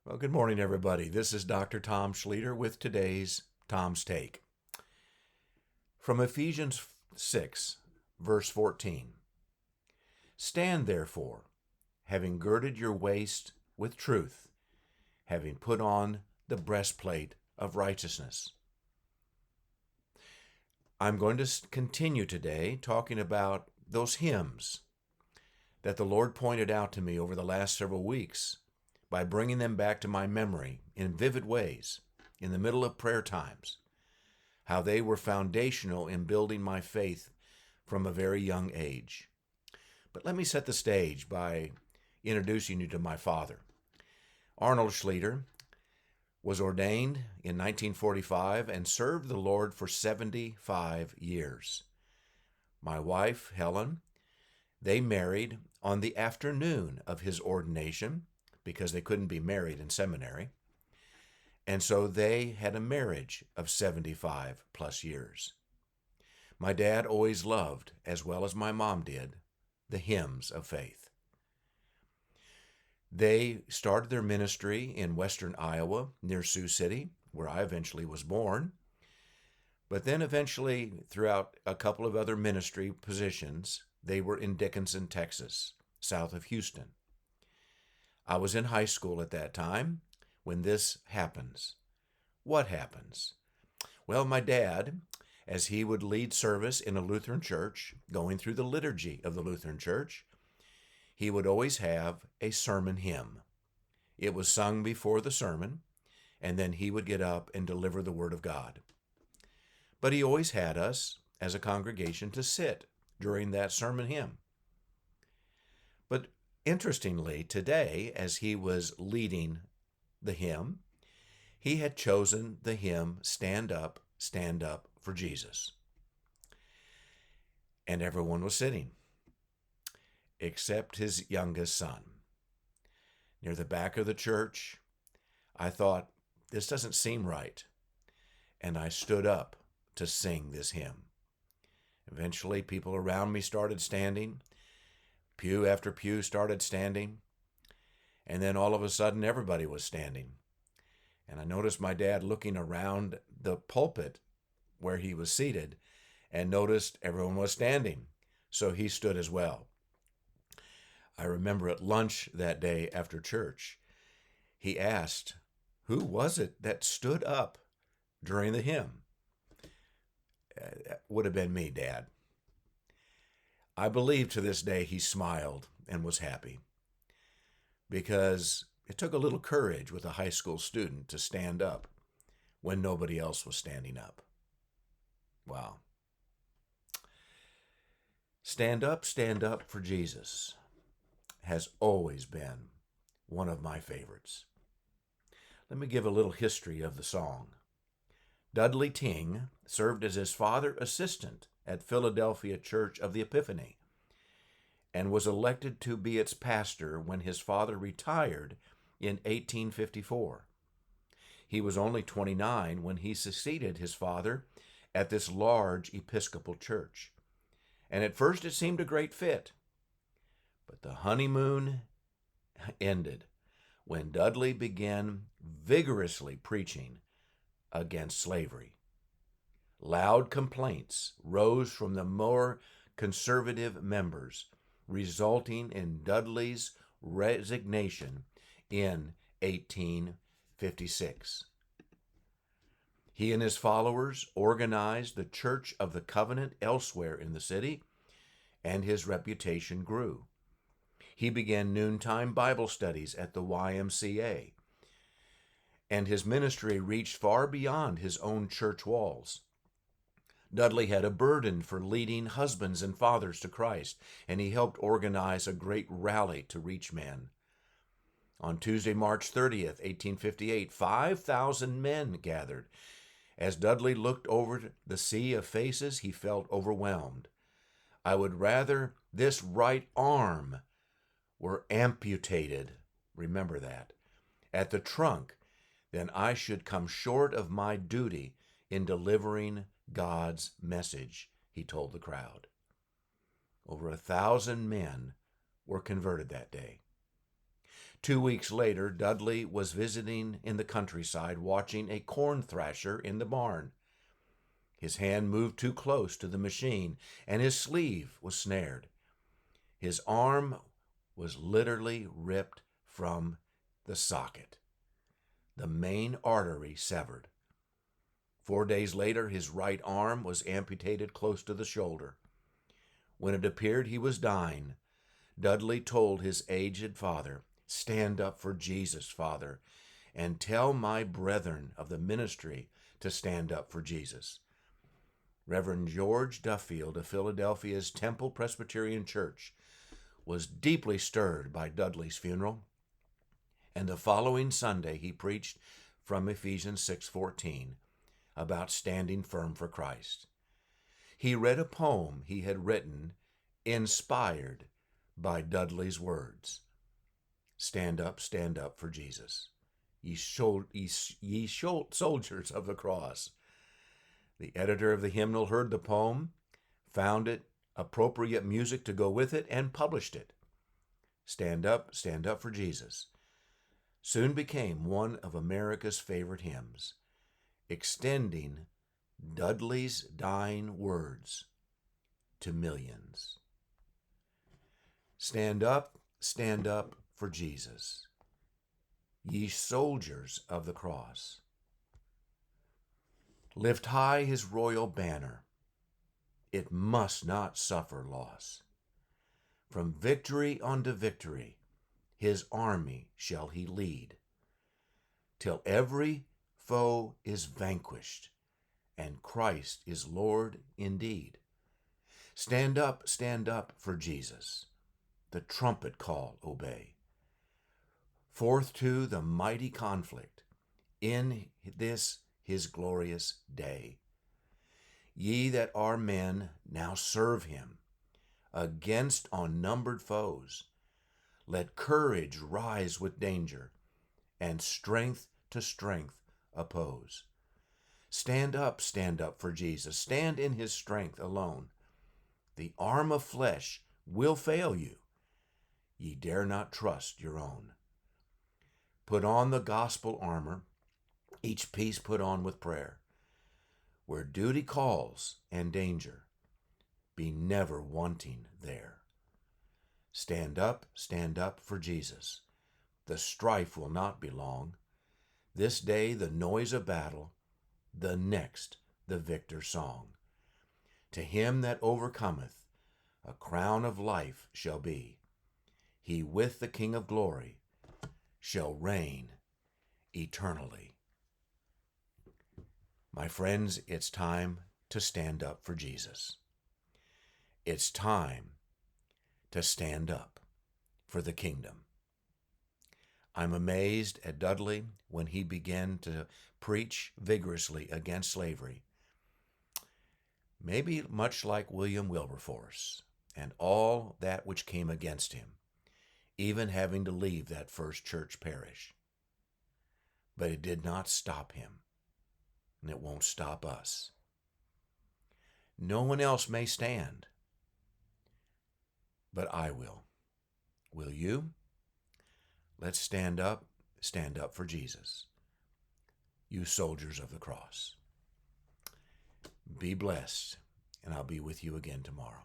Well, good morning, everybody. This is Dr. Tom Schlueter with today's Tom's Take. From Ephesians 6, verse 14. Stand therefore, having girded your waist with truth, having put on the breastplate of righteousness. I'm going to continue today talking about those hymns that the Lord pointed out to me over the last several weeks by bringing them back to my memory in vivid ways in the middle of prayer times, how they were foundational in building my faith from a very young age. But let me set the stage by introducing you to my father. Arnold Schlueter was ordained in 1945 and served the Lord for 75 years. My wife, Helen, they married on the afternoon of his ordination because they couldn't be married in seminary. And so they had a marriage of 75 plus years. My dad always loved, as well as my mom did, the hymns of faith. They started their ministry in western Iowa near Sioux City, where I eventually was born. But then eventually, throughout a couple of other ministry positions, they were in Dickinson, Texas, south of Houston. I was in high school at that time when this happens. What happens? Well, my dad, as he would lead service in a Lutheran church, going through the liturgy of the Lutheran church, he would always have a sermon hymn. It was sung before the sermon, and then he would get up and deliver the Word of God. But he always had us, as a congregation, to sit during that sermon hymn. But interestingly, today, as he was leading the hymn, he had chosen the hymn, Stand Up for Jesus. And everyone was sitting, except his youngest son. Near the back of the church, I thought, this doesn't seem right. And I stood up to sing this hymn. Eventually, people around me started standing. Pew after pew started standing. And then all of a sudden, everybody was standing. And I noticed my dad looking around the pulpit where he was seated and noticed everyone was standing. So he stood as well. I remember at lunch that day after church, he asked, who was it that stood up during the hymn? That would have been me, Dad. I believe to this day he smiled and was happy because it took a little courage with a high school student to stand up when nobody else was standing up. Wow. Stand up for Jesus has always been one of my favorites. Let me give a little history of the song. Dudley Ting served as his father's assistant at Philadelphia Church of the Epiphany and was elected to be its pastor when his father retired in 1854. He was only 29 when he succeeded his father at this large Episcopal church, and at first it seemed a great fit. But the honeymoon ended when Dudley began vigorously preaching against slavery. Loud complaints rose from the more conservative members, resulting in Dudley's resignation in 1856. He and his followers organized the Church of the Covenant elsewhere in the city, and his reputation grew. He began noontime Bible studies at the YMCA, and his ministry reached far beyond his own church walls. Dudley had a burden for leading husbands and fathers to Christ, and he helped organize a great rally to reach men. On Tuesday, March 30th, 1858, 5,000 men gathered. As Dudley looked over the sea of faces, he felt overwhelmed. I would rather this right arm were amputated, remember that, at the trunk, than I should come short of my duty in delivering God's message, he told the crowd. Over 1,000 men were converted that day. 2 weeks later, Dudley was visiting in the countryside, watching a corn thrasher in the barn. His hand moved too close to the machine, and his sleeve was snared. His arm was literally ripped from the socket, the main artery severed. 4 days later, his right arm was amputated close to the shoulder. When it appeared he was dying, Dudley told his aged father, "Stand up for Jesus, Father, and tell my brethren of the ministry to stand up for Jesus." Reverend George Duffield of Philadelphia's Temple Presbyterian Church was deeply stirred by Dudley's funeral, and the following Sunday he preached from Ephesians 6:14 about standing firm for Christ. He read a poem he had written inspired by Dudley's words. Stand up for Jesus, ye soldiers of the cross. The editor of the hymnal heard the poem, found it appropriate music to go with it, and published it. Stand up for Jesus soon became one of America's favorite hymns, extending Dudley's dying words to millions. Stand up for Jesus, ye soldiers of the cross. Lift high his royal banner, it must not suffer loss. From victory unto victory, his army shall he lead, till every foe is vanquished, and Christ is Lord indeed. Stand up for Jesus, the trumpet call obey. Forth to the mighty conflict, in this his glorious day. Ye that are men, now serve him, against unnumbered foes. Let courage rise with danger, and strength to strength oppose. Stand up for Jesus. Stand in his strength alone. The arm of flesh will fail you. Ye dare not trust your own. Put on the gospel armor, each piece put on with prayer. Where duty calls and danger, be never wanting there. Stand up for Jesus. The strife will not be long. This day the noise of battle, the next the victor's song. To him that overcometh, a crown of life shall be. He with the King of glory shall reign eternally. My friends, it's time to stand up for Jesus. It's time to stand up for the kingdom. I'm amazed at Dudley when he began to preach vigorously against slavery. Maybe much like William Wilberforce and all that which came against him, even having to leave that first church parish. But it did not stop him, and it won't stop us. No one else may stand, but I will. Will you? Let's stand up for Jesus, you soldiers of the cross. Be blessed, and I'll be with you again tomorrow.